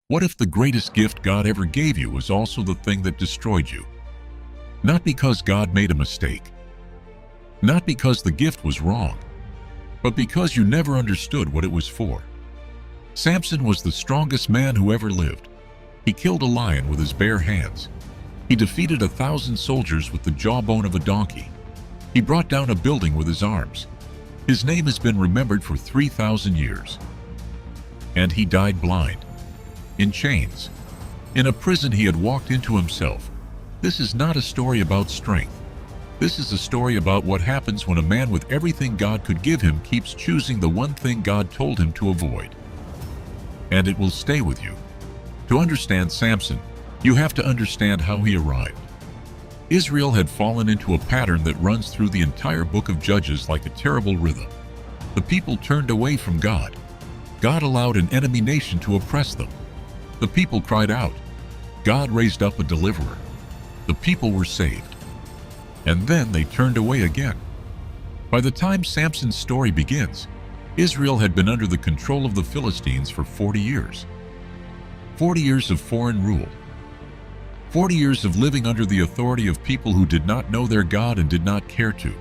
What if the greatest gift God ever gave you was also the thing that destroyed you? Not because God made a mistake, not because the gift was wrong, but because you never understood what it was for. Samson was the strongest man who ever lived. He killed a lion with his bare hands. He defeated 1,000 soldiers with the jawbone of a donkey. He brought down a building with his arms. His name has been remembered for 3,000 years. And he died blind, in chains, in a prison he had walked into himself. This is not a story about strength. This is a story about what happens when a man with everything God could give him keeps choosing the one thing God told him to avoid. And it will stay with you. To understand Samson, you have to understand how he arrived. Israel had fallen into a pattern that runs through the entire book of Judges like a terrible rhythm. The people turned away from God. God allowed an enemy nation to oppress them. The people cried out. God raised up a deliverer. The people were saved. And then they turned away again. By the time Samson's story begins, Israel had been under the control of the Philistines for 40 years. 40 years of foreign rule. 40 years of living under the authority of people who did not know their God and did not care to.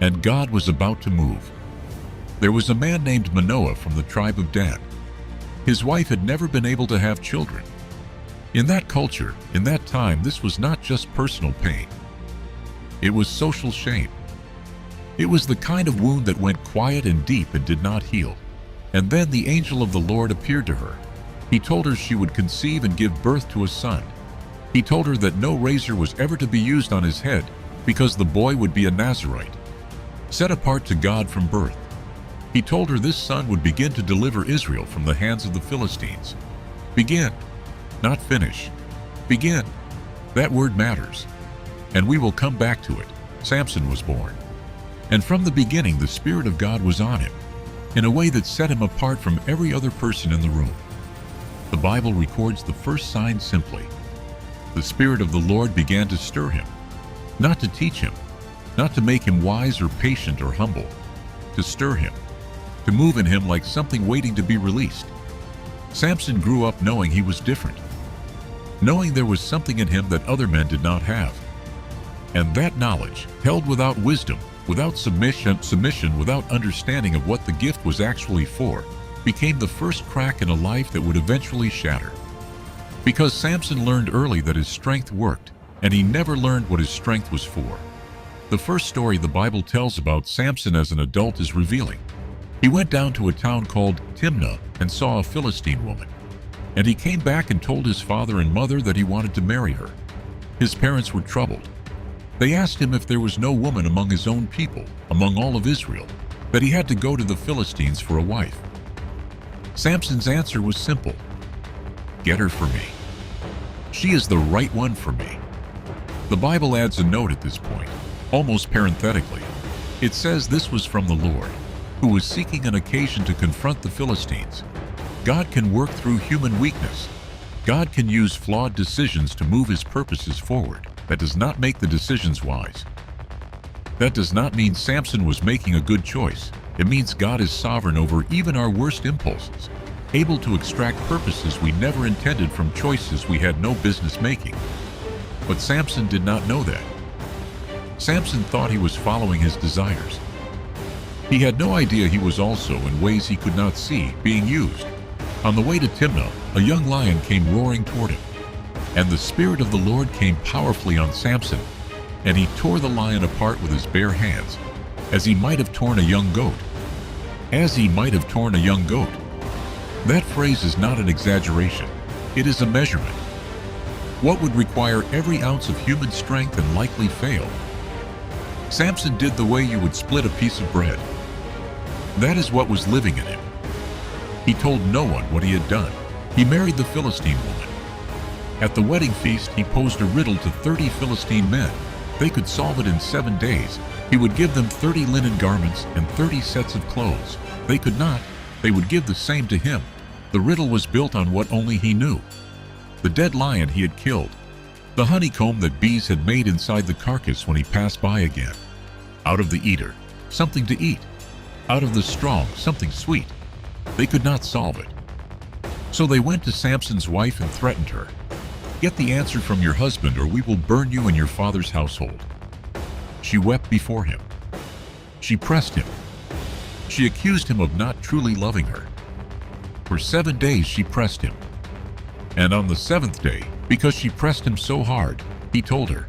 And God was about to move. There was a man named Manoah from the tribe of Dan. His wife had never been able to have children. In that culture, in that time, this was not just personal pain. It was social shame. It was the kind of wound that went quiet and deep and did not heal. And then the angel of the Lord appeared to her. He told her she would conceive and give birth to a son. He told her that no razor was ever to be used on his head because the boy would be a Nazirite, set apart to God from birth. He told her this son would begin to deliver Israel from the hands of the Philistines. Begin, not finish. Begin. That word matters. And we will come back to it. Samson was born. And from the beginning, the Spirit of God was on him, in a way that set him apart from every other person in the room. The Bible records the first sign simply. The Spirit of the Lord began to stir him, not to teach him, not to make him wise or patient or humble, to stir him, to move in him like something waiting to be released. Samson grew up knowing he was different, knowing there was something in him that other men did not have. And that knowledge, held without wisdom, without submission, without understanding of what the gift was actually for, became the first crack in a life that would eventually shatter. Because Samson learned early that his strength worked, and he never learned what his strength was for. The first story the Bible tells about Samson as an adult is revealing. He went down to a town called Timnah and saw a Philistine woman. And he came back and told his father and mother that he wanted to marry her. His parents were troubled. They asked him if there was no woman among his own people, among all of Israel, that he had to go to the Philistines for a wife. Samson's answer was simple. Get her for me. She is the right one for me. The Bible adds a note at this point, almost parenthetically. It says this was from the Lord, who was seeking an occasion to confront the Philistines. God can work through human weakness. God can use flawed decisions to move his purposes forward. That does not make the decisions wise. That does not mean Samson was making a good choice. It means God is sovereign over even our worst impulses, able to extract purposes we never intended from choices we had no business making. But Samson did not know that. Samson thought he was following his desires. He had no idea he was also, in ways he could not see, being used. On the way to Timnah, a young lion came roaring toward him. And the Spirit of the Lord came powerfully on Samson, and he tore the lion apart with his bare hands, as he might have torn a young goat. As he might have torn a young goat. That phrase is not an exaggeration. It is a measurement. What would require every ounce of human strength and likely fail? Samson did the way you would split a piece of bread. That is what was living in him. He told no one what he had done. He married the Philistine woman. At the wedding feast, he posed a riddle to 30 Philistine men. They could solve it in 7 days. He would give them 30 linen garments and 30 sets of clothes. They could not. They would give the same to him. The riddle was built on what only he knew. The dead lion he had killed. The honeycomb that bees had made inside the carcass when he passed by again. Out of the eater, something to eat. Out of the strong, something sweet. They could not solve it. So they went to Samson's wife and threatened her, "Get the answer from your husband, or we will burn you and your father's household." She wept before him. She pressed him. She accused him of not truly loving her. For 7 days she pressed him. And on the 7th day, because she pressed him so hard, he told her.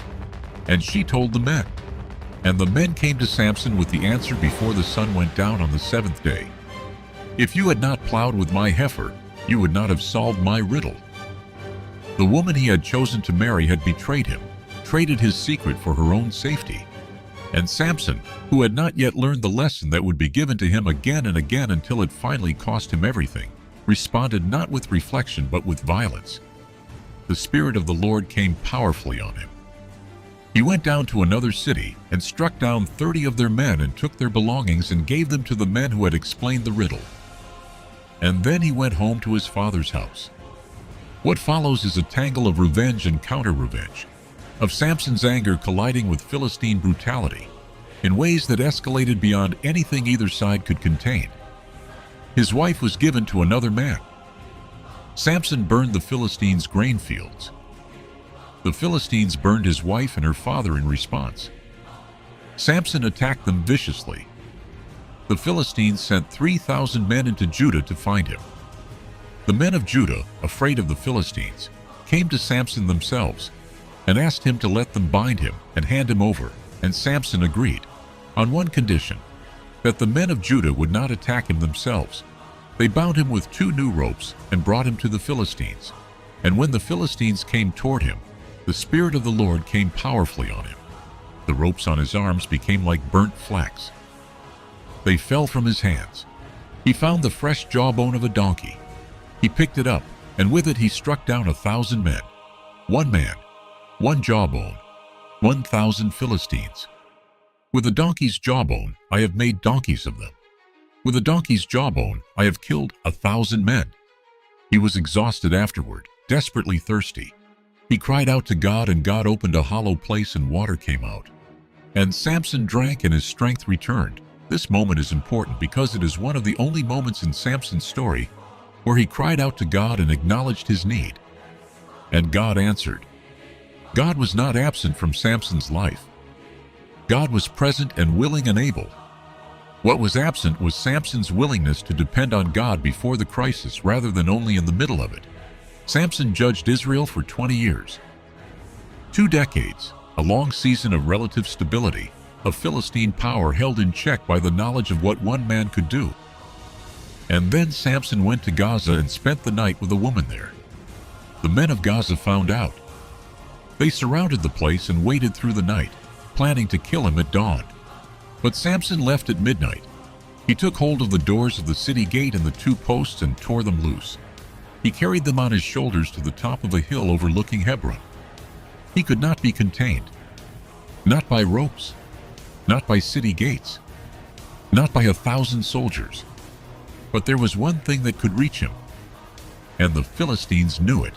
And she told the men. And the men came to Samson with the answer before the sun went down on the 7th day. "If you had not plowed with my heifer, you would not have solved my riddle." The woman he had chosen to marry had betrayed him, traded his secret for her own safety. And Samson, who had not yet learned the lesson that would be given to him again and again until it finally cost him everything, responded not with reflection but with violence. The Spirit of the Lord came powerfully on him. He went down to another city and struck down 30 of their men and took their belongings and gave them to the men who had explained the riddle. And then he went home to his father's house. What follows is a tangle of revenge and counter-revenge, of Samson's anger colliding with Philistine brutality in ways that escalated beyond anything either side could contain. His wife was given to another man. Samson burned the Philistines' grain fields. The Philistines burned his wife and her father in response. Samson attacked them viciously. The Philistines sent 3,000 men into Judah to find him. The men of Judah, afraid of the Philistines, came to Samson themselves and asked him to let them bind him and hand him over, and Samson agreed, on one condition, that the men of Judah would not attack him themselves. They bound him with 2 new ropes and brought him to the Philistines. And when the Philistines came toward him, the Spirit of the Lord came powerfully on him. The ropes on his arms became like burnt flax. They fell from his hands. He found the fresh jawbone of a donkey. He picked it up, and with it he struck down 1,000 men. One man, one jawbone, 1,000 Philistines. With a donkey's jawbone, I have made donkeys of them. With a donkey's jawbone, I have killed 1,000 men. He was exhausted afterward, desperately thirsty. He cried out to God, and God opened a hollow place and water came out. And Samson drank and his strength returned. This moment is important because it is one of the only moments in Samson's story where he cried out to God and acknowledged his need. And God answered. God was not absent from Samson's life. God was present and willing and able. What was absent was Samson's willingness to depend on God before the crisis rather than only in the middle of it. Samson judged Israel for 20 years. 2 decades, a long season of relative stability, of Philistine power held in check by the knowledge of what one man could do. And then Samson went to Gaza and spent the night with a woman there. The men of Gaza found out. They surrounded the place and waited through the night, planning to kill him at dawn. But Samson left at midnight. He took hold of the doors of the city gate and the 2 posts and tore them loose. He carried them on his shoulders to the top of a hill overlooking Hebron. He could not be contained. Not by ropes. Not by city gates. Not by 1,000 soldiers. But there was one thing that could reach him. And the Philistines knew it.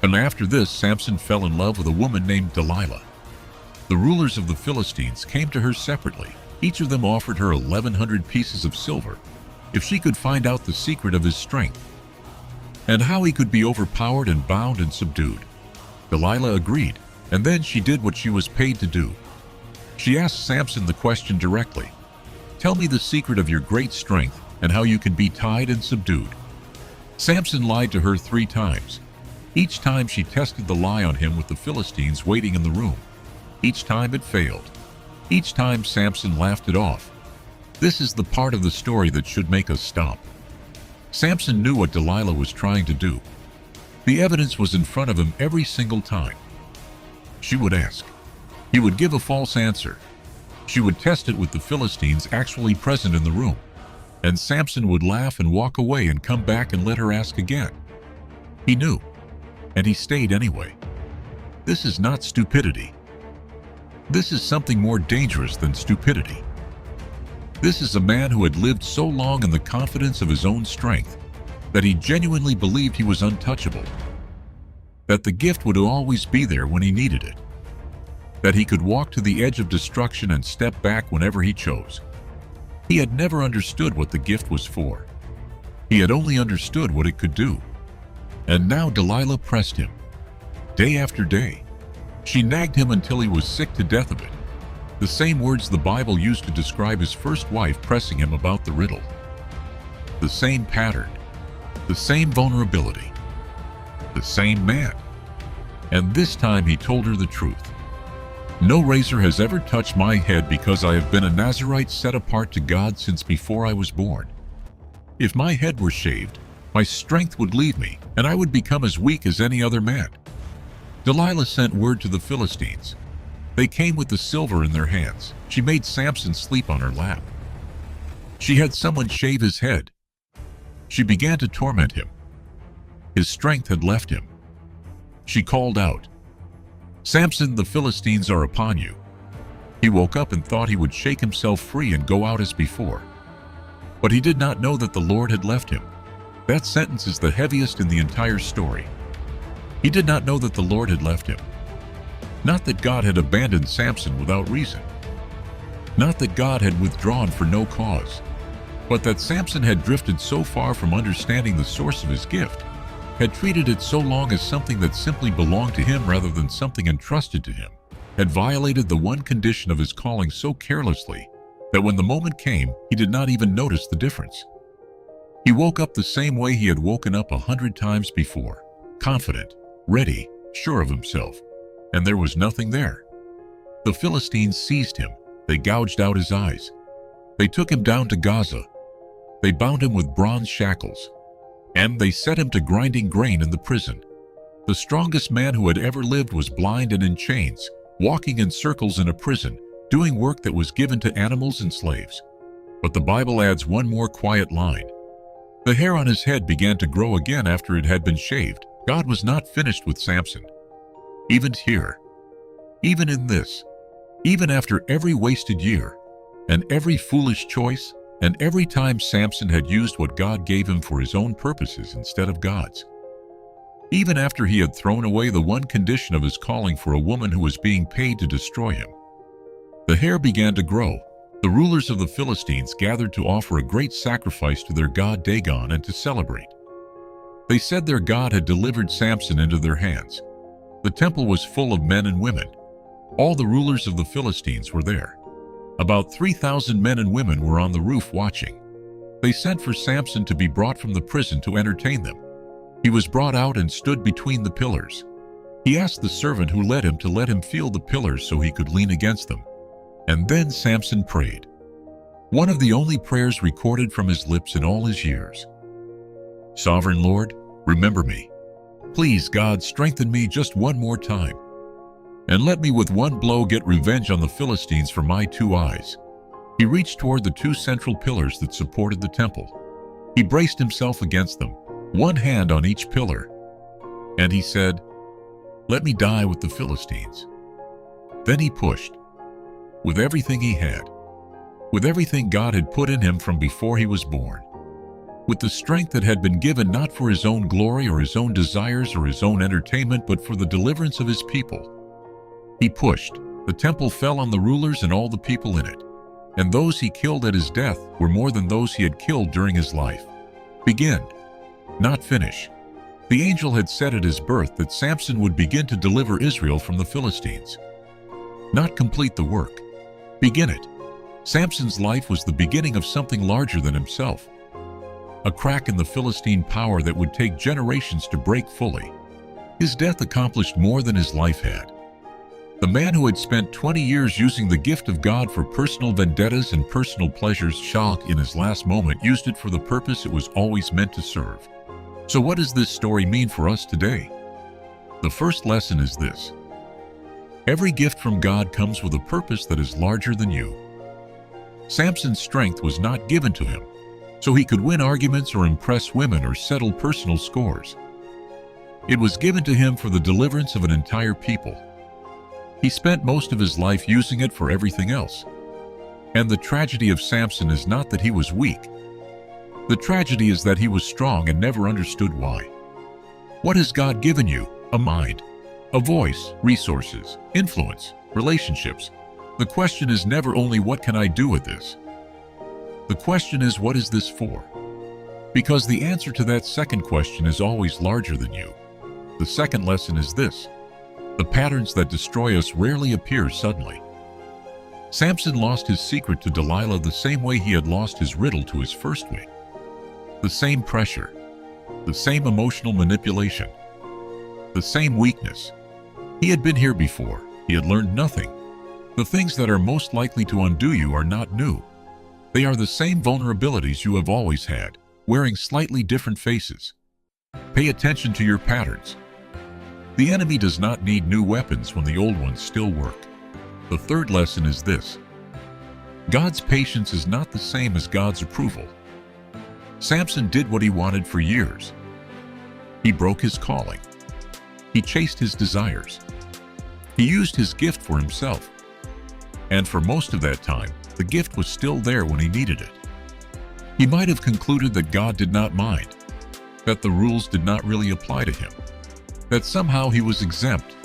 And after this, Samson fell in love with a woman named Delilah. The rulers of the Philistines came to her separately. Each of them offered her 1,100 pieces of silver if she could find out the secret of his strength and how he could be overpowered and bound and subdued. Delilah agreed, and then she did what she was paid to do. She asked Samson the question directly. "Tell me the secret of your great strength and how you can be tied and subdued." Samson lied to her 3 times. Each time she tested the lie on him with the Philistines waiting in the room. Each time it failed. Each time Samson laughed it off. This is the part of the story that should make us stop. Samson knew what Delilah was trying to do. The evidence was in front of him every single time. She would ask. He would give a false answer. She would test it with the Philistines actually present in the room. And Samson would laugh and walk away and come back and let her ask again. He knew, and he stayed anyway. This is not stupidity. This is something more dangerous than stupidity. This is a man who had lived so long in the confidence of his own strength that he genuinely believed he was untouchable, that the gift would always be there when he needed it, that he could walk to the edge of destruction and step back whenever he chose. He had never understood what the gift was for. He had only understood what it could do. And now Delilah pressed him, day after day. She nagged him until he was sick to death of it. The same words the Bible used to describe his first wife pressing him about the riddle. The same pattern, the same vulnerability, the same man. And this time he told her the truth. No razor has ever touched my head because I have been a Nazirite set apart to God since before I was born. If my head were shaved, my strength would leave me, and I would become as weak as any other man. Delilah sent word to the Philistines. They came with the silver in their hands. She made Samson sleep on her lap. She had someone shave his head. She began to torment him. His strength had left him. She called out, "Samson, the Philistines are upon you." He woke up and thought he would shake himself free and go out as before. But he did not know that the Lord had left him. That sentence is the heaviest in the entire story. He did not know that the Lord had left him. Not that God had abandoned Samson without reason. Not that God had withdrawn for no cause. But that Samson had drifted so far from understanding the source of his gift, had treated it so long as something that simply belonged to him rather than something entrusted to him, had violated the one condition of his calling so carelessly that when the moment came, he did not even notice the difference. He woke up the same way he had woken up 100 times before, confident, ready, sure of himself, and there was nothing there. The Philistines seized him. They gouged out his eyes. They took him down to Gaza. They bound him with bronze shackles, and they set him to grinding grain in the prison. The strongest man who had ever lived was blind and in chains, walking in circles in a prison, doing work that was given to animals and slaves. But the Bible adds one more quiet line. The hair on his head began to grow again after it had been shaved. God was not finished with Samson. Even here, even in this, even after every wasted year, and every foolish choice, and every time Samson had used what God gave him for his own purposes instead of God's. Even after he had thrown away the one condition of his calling for a woman who was being paid to destroy him. The hair began to grow. The rulers of the Philistines gathered to offer a great sacrifice to their god Dagon and to celebrate. They said their god had delivered Samson into their hands. The temple was full of men and women. All the rulers of the Philistines were there. About 3,000 men and women were on the roof watching. They sent for Samson to be brought from the prison to entertain them. He was brought out and stood between the pillars. He asked the servant who led him to let him feel the pillars so he could lean against them. And then Samson prayed. One of the only prayers recorded from his lips in all his years. "Sovereign Lord, remember me. Please, God, strengthen me just one more time. And let me with one blow get revenge on the Philistines for my 2 eyes." He reached toward the 2 central pillars that supported the temple. He braced himself against them, one hand on each pillar. And he said, "Let me die with the Philistines." Then he pushed. With everything he had, with everything God had put in him from before he was born, with the strength that had been given not for his own glory or his own desires or his own entertainment, but for the deliverance of his people. He pushed. The temple fell on the rulers and all the people in it, and those he killed at his death were more than those he had killed during his life. Begin, not finish. The angel had said at his birth that Samson would begin to deliver Israel from the Philistines. Not complete the work. Begin it. Samson's life was the beginning of something larger than himself. A crack in the Philistine power that would take generations to break fully. His death accomplished more than his life had. The man who had spent 20 years using the gift of God for personal vendettas and personal pleasures, shock in his last moment, used it for the purpose it was always meant to serve. So what does this story mean for us today? The first lesson is this. Every gift from God comes with a purpose that is larger than you. Samson's strength was not given to him so he could win arguments or impress women or settle personal scores. It was given to him for the deliverance of an entire people. He spent most of his life using it for everything else. And the tragedy of Samson is not that he was weak. The tragedy is that he was strong and never understood why. What has God given you? A mind, a voice, resources, influence, relationships. The question is never only what can I do with this? The question is, what is this for? Because the answer to that second question is always larger than you. The second lesson is this: the patterns that destroy us rarely appear suddenly. Samson lost his secret to Delilah the same way he had lost his riddle to his first wife. The same pressure, the same emotional manipulation, the same weakness. He had been here before. He had learned nothing. The things that are most likely to undo you are not new. They are the same vulnerabilities you have always had, wearing slightly different faces. Pay attention to your patterns. The enemy does not need new weapons when the old ones still work. The third lesson is this: God's patience is not the same as God's approval. Samson did what he wanted for years. He broke his calling. He chased his desires. He used his gift for himself. And for most of that time, the gift was still there when he needed it. He might have concluded that God did not mind, that the rules did not really apply to him, that somehow he was exempt.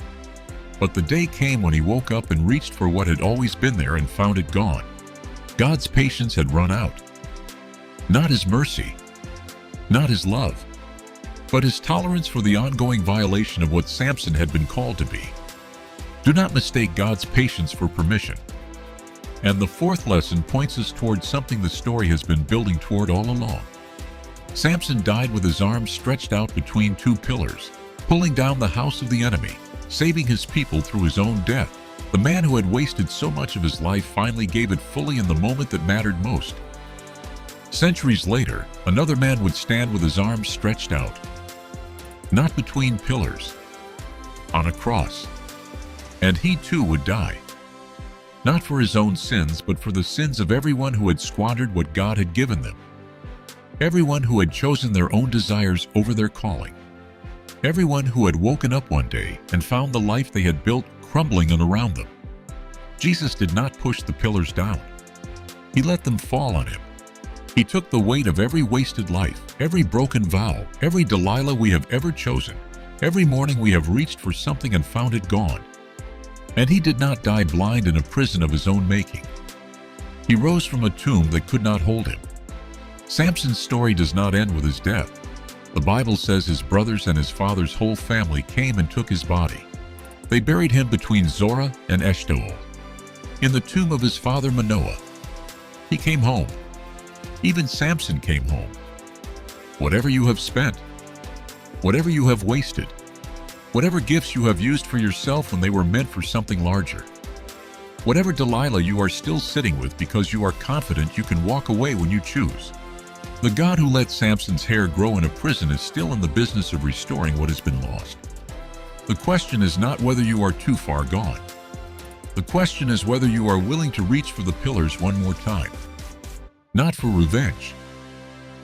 But the day came when he woke up and reached for what had always been there and found it gone. God's patience had run out. Not his mercy, not his love, but his tolerance for the ongoing violation of what Samson had been called to be. Do not mistake God's patience for permission. And the fourth lesson points us toward something the story has been building toward all along. Samson died with his arms stretched out between two pillars, pulling down the house of the enemy, saving his people through his own death. The man who had wasted so much of his life finally gave it fully in the moment that mattered most. Centuries later, another man would stand with his arms stretched out, not between pillars, on a cross. And he too would die. Not for his own sins, but for the sins of everyone who had squandered what God had given them. Everyone who had chosen their own desires over their calling. Everyone who had woken up one day and found the life they had built crumbling in around them. Jesus did not push the pillars down. He let them fall on him. He took the weight of every wasted life, every broken vow, every Delilah we have ever chosen. Every morning we have reached for something and found it gone. And he did not die blind in a prison of his own making. He rose from a tomb that could not hold him. Samson's story does not end with his death. The Bible says his brothers and his father's whole family came and took his body. They buried him between Zorah and Eshtaol, in the tomb of his father Manoah. He came home. Even Samson came home. Whatever you have spent, whatever you have wasted, whatever gifts you have used for yourself when they were meant for something larger, whatever Delilah you are still sitting with because you are confident you can walk away when you choose. The God who let Samson's hair grow in a prison is still in the business of restoring what has been lost. The question is not whether you are too far gone. The question is whether you are willing to reach for the pillars one more time. Not for revenge,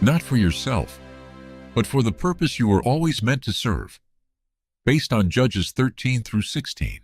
not for yourself, but for the purpose you were always meant to serve. Based on Judges 13 through 16.